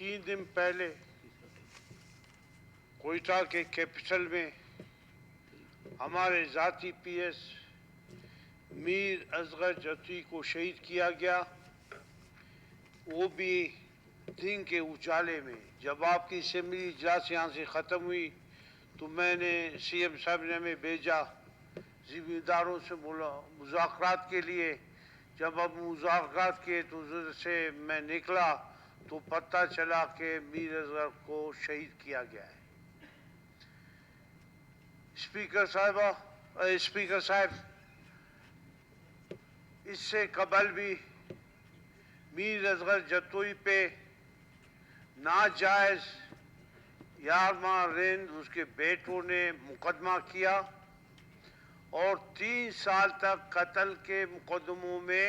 3 दिन पहले कोयटा के कैपिटल में हमारे ज़ाती पीएस मीर असगर जत्ती को शहीद किया गया, वो भी दिन के उजाले में। जब आपकी असेंबली इजलास यहाँ से ख़त्म हुई तो मैंने सीएम साहब ने हमें भेजा ज़िम्मेदारों से मुज़ाकरात के लिए। जब अब मुज़ाकरात किए तो उधर से मैं निकला तो पता चला कि मीर असगर को शहीद किया गया है। स्पीकर साहब, इससे कबल भी मीर असगर जत्तोई पे नाजायज़ यारमा रेंद उसके बेटों ने मुकदमा किया और 3 साल तक कत्ल के मुकदमों में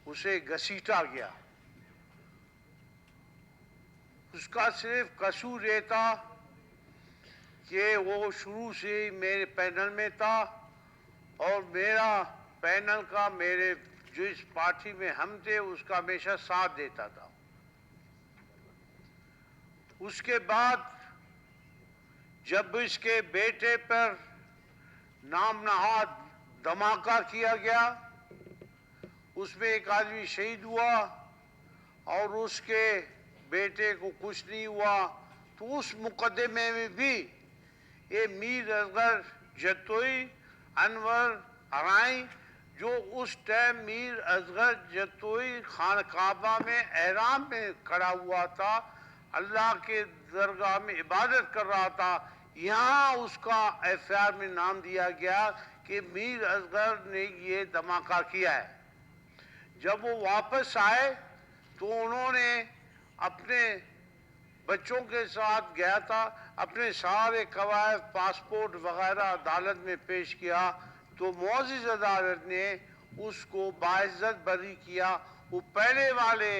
उसे घसीटा गया। उसका सिर्फ कसूर ये था कि वो शुरू से ही मेरे पैनल में था और मेरा पैनल का मेरे जिस पार्टी में हम थे उसका हमेशा साथ देता था। उसके बाद जब इसके बेटे पर नाम नहाद धमाका किया गया, उसमें एक आदमी शहीद हुआ और उसके बेटे को कुछ नहीं हुआ, तो उस मुकदमे में भी ये मीर असगर जत्तोई अनवर हराई, जो उस टाइम मीर असगर जत्तोई खान काबा में एहराम में खड़ा हुआ था, अल्लाह के दरगाह में इबादत कर रहा था, यहाँ उसका एफआईआर में नाम दिया गया कि मीर असगर ने ये धमाका किया है। जब वो वापस आए तो उन्होंने अपने बच्चों के साथ गया था, अपने सारे कवायद पासपोर्ट वगैरह अदालत में पेश किया तो मुअज़्ज़िज़ अदालत ने उसको बाइज्जत बरी किया। वो पहले वाले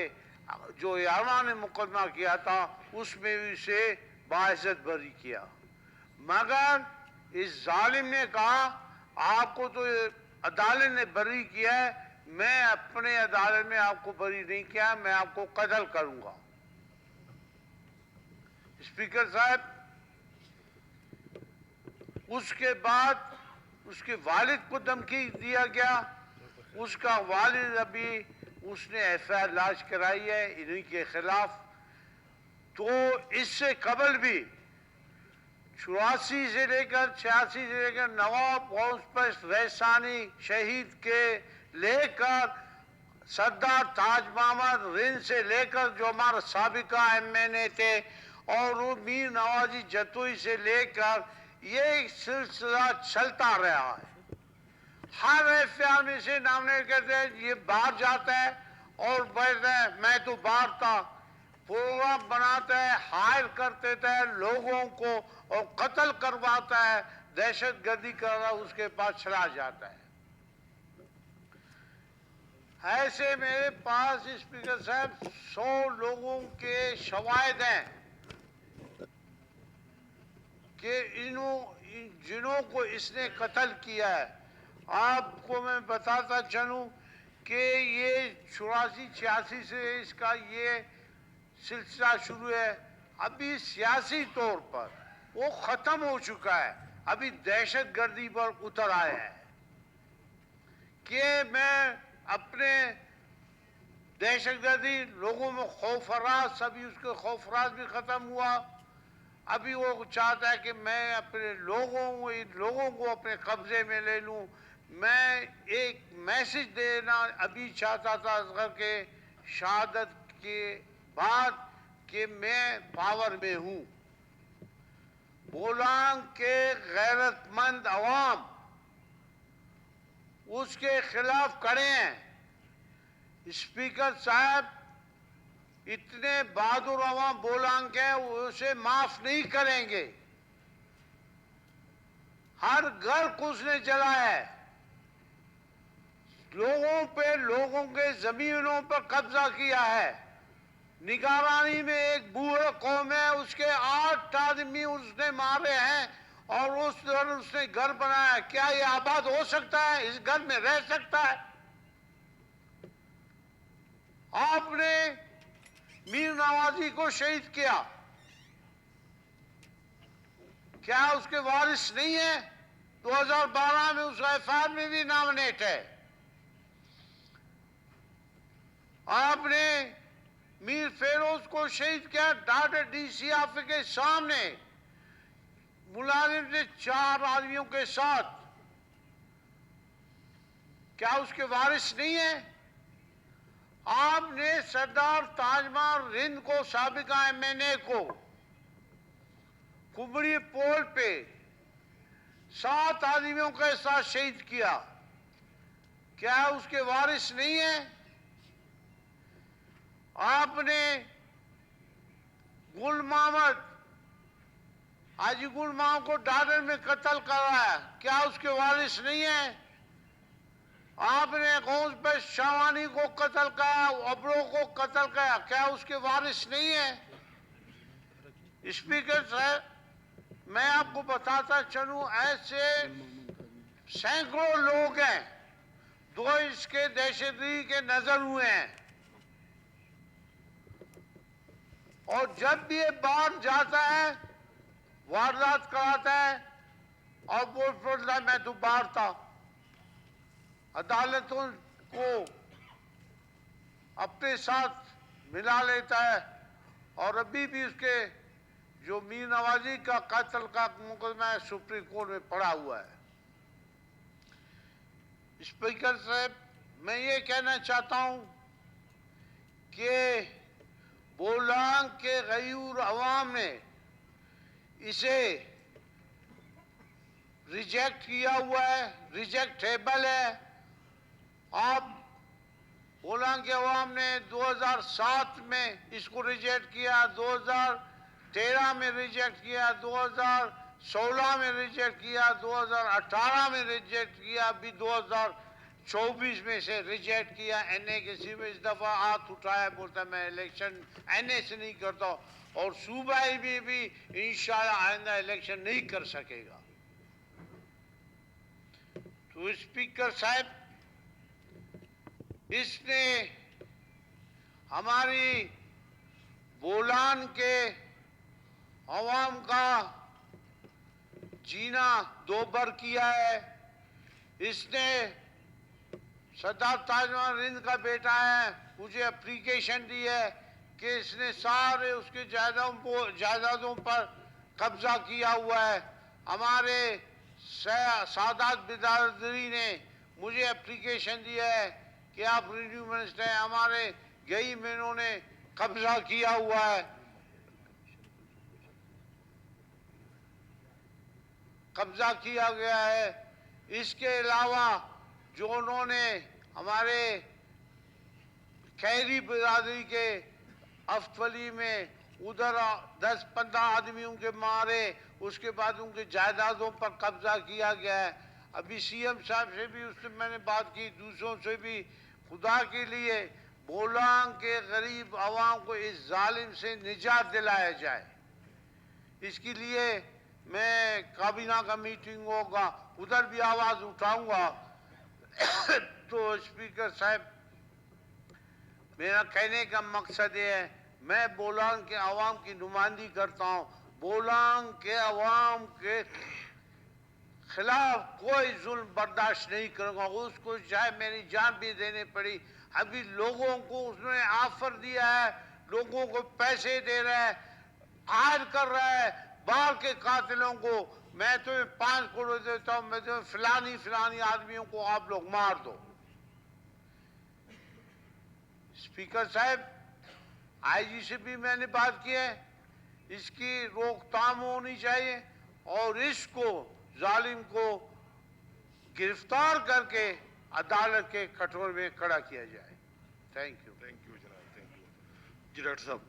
जो यारमा ने मुकदमा किया था उसमें भी उसे बाइज्जत बरी किया, मगर इस जालिम ने कहा आपको तो अदालत ने बरी किया है, मैं अपने अदालत में आपको बरी नहीं किया, मैं आपको कत्ल करूंगा। स्पीकर साहब, उसके बाद उसके वालिद को धमकी दिया गया। उसका वालिद अभी उसने एफआईआर लॉन्च कराई है इन्हीं के खिलाफ। तो इससे कबल भी 84 से लेकर 86 से लेकर नवाब गौस रैसानी शहीद के लेकर सरदार ताज मोहम्मद रिंद से लेकर जो हमारा साबिका एमएनए थे और वो मीर नवाजी जत्तोई से लेकर ये सिलसिला चलता रहा है। हर एफआईआर में से नामने कहते हैं ये बाहर जाता है और कहते हैं मैं तो बाहर था, प्रोग्राम बनाता है, हायर कर देता है लोगों को और कत्ल करवाता है, दहशत गर्दी कर रहा उसके पास चला जाता है। ऐसे मेरे पास स्पीकर साहब 100 लोगों के शवाहिद हैं कि जिन्हों को इसने कत्ल किया है। आपको मैं बताता चलूं कि ये 84-86 से इसका ये सिलसिला शुरू है। अभी सियासी तौर पर वो ख़त्म हो चुका है, अभी दहशत गर्दी पर उतर आया है कि मैं अपने दहशत गर्दी लोगों में खौफराज, अभी उसके खौफराज भी ख़त्म हुआ। अभी वो चाहता है कि मैं अपने लोगों को अपने कब्जे में ले लूं। मैं एक मैसेज देना अभी चाहता था असगर के शहादत के बाद कि मैं पावर में हूं। बोलांग के गैरतमंद अवाम उसके खिलाफ खड़े हैं। स्पीकर साहब, इतने बहादुर अवाम बोलांग के उसे माफ नहीं करेंगे। हर घर को उसने जलाया है, लोगों के जमीनों पर कब्जा किया है। निगरानी में एक बूढ़ा कौम है, उसके 8 आदमी उसने मारे हैं और उसने घर बनाया। क्या ये आबाद हो सकता है? इस घर में रह सकता है? आपने मीर नवाज نوازی کو شہید کیا، کیا اس کے وارث نہیں ہیں؟ 2012 میں اس ایف میں بھی نامنیٹ ہے۔ آپ نے میر فیروز کو شہید کیا ڈاٹا ڈی سی آفس کے سامنے، ملازم نے 4 آدمیوں کے ساتھ، کیا اس کے وارث نہیں ہیں؟ آپ نے سردار تاج محل ہند کو، سابقہ MNA کو کبڑی پول پہ 7 آدمیوں کے ساتھ شہید کیا، کیا اس کے وارث نہیں ہیں؟ آپ نے گل محمد، حاجی گل محمد کو ڈاڈر میں قتل کرایا، کیا اس کے وارث نہیں ہیں؟ آپ نے غوث بخش شاوانی کو قتل کیا، ابرو کو قتل کیا، کیا اس کے وارث نہیں ہیں؟ اسپیکر صاحب، میں آپ کو بتاتا چلوں، ایسے سینکڑوں لوگ ہیں جو اس کے دہشت گردی کے نظر ہوئے ہیں، اور جب بھی یہ باہر جاتا ہے واردات کراتا ہے اور بولتا ہے میں تو باہر تھا، عدالتوں کو اپنے ساتھ ملا لیتا ہے، اور ابھی بھی اس کے جو میر نوازی کا قتل کا مقدمہ ہے سپریم کورٹ میں پڑا ہوا ہے۔ اسپیکر صاحب، میں یہ کہنا چاہتا ہوں کہ بولان کے غیور عوام نے اسے ریجیکٹ کیا ہوا ہے، ریجیکٹیبل ہے۔ آپ بولان کے عوام نے 2007 میں اس کو ریجیکٹ کیا، 2013 میں ریجیکٹ کیا، 2016 میں ریجیکٹ کیا، 2018 میں ریجیکٹ کیا، ابھی 2024 میں سے ریجیکٹ کیا۔ NA کسی میں اس دفعہ ہاتھ اٹھایا، بولتا میں الیکشن NA سے نہیں کرتا، اور صوبائی بھی انشاءاللہ آئندہ الیکشن نہیں کر سکے گا۔ تو اسپیکر صاحب، اس نے ہماری بولان کے عوام کا جینا دوبر کیا ہے۔ اس نے سردار تاج محل ہند کا بیٹا ہے، مجھے اپلیکیشن دی ہے کہ اس نے سارے اس کے جائیدادوں پر قبضہ کیا ہوا ہے۔ ہمارے سادات برادری نے مجھے اپلیکیشن دیا ہے کہ آپ ریونیو منسٹر ہیں، ہمارے گئی مہینوں نے قبضہ کیا ہوا ہے، قبضہ کیا گیا ہے۔ اس کے علاوہ جو انہوں نے ہمارے خیری برادری کے افتولی میں ادھر 10-15 آدمیوں کے مارے، اس کے بعد ان کے جائیدادوں پر قبضہ کیا گیا ہے۔ ابھی CM صاحب سے بھی اس سے میں نے بات کی، دوسروں سے بھی، خدا کے لیے بولان کے غریب عوام کو اس ظالم سے نجات دلایا جائے۔ اس کے لیے میں کابینہ کا میٹنگ ہوگا، ادھر بھی آواز اٹھاؤں گا۔ تو اسپیکر صاحب، میرا کہنے کا مقصد یہ ہے، میں بولان کے عوام کی نمائندگی کرتا ہوں، بولان کے عوام کے خلاف کوئی ظلم برداشت نہیں کروں گا، اس کو چاہے میری جان بھی دینے پڑی۔ ابھی لوگوں کو اس نے آفر دیا ہے، لوگوں کو پیسے دے رہا ہے، ہائر کر رہا ہے باہر کے قاتلوں کو، میں تمہیں 5 کروڑ دیتا ہوں، میں تمہیں فلانی آدمیوں کو آپ لوگ مار دو۔ اسپیکر صاحب، IG سے بھی میں نے بات کی ہے، اس کی روک تھام ہونی چاہیے، اور اس کو ظالم کو گرفتار کر کے عدالت کے کٹور میں کھڑا کیا جائے۔ Thank you. تھینک یو جناب، تھینک یو جی ڈاکٹر صاحب۔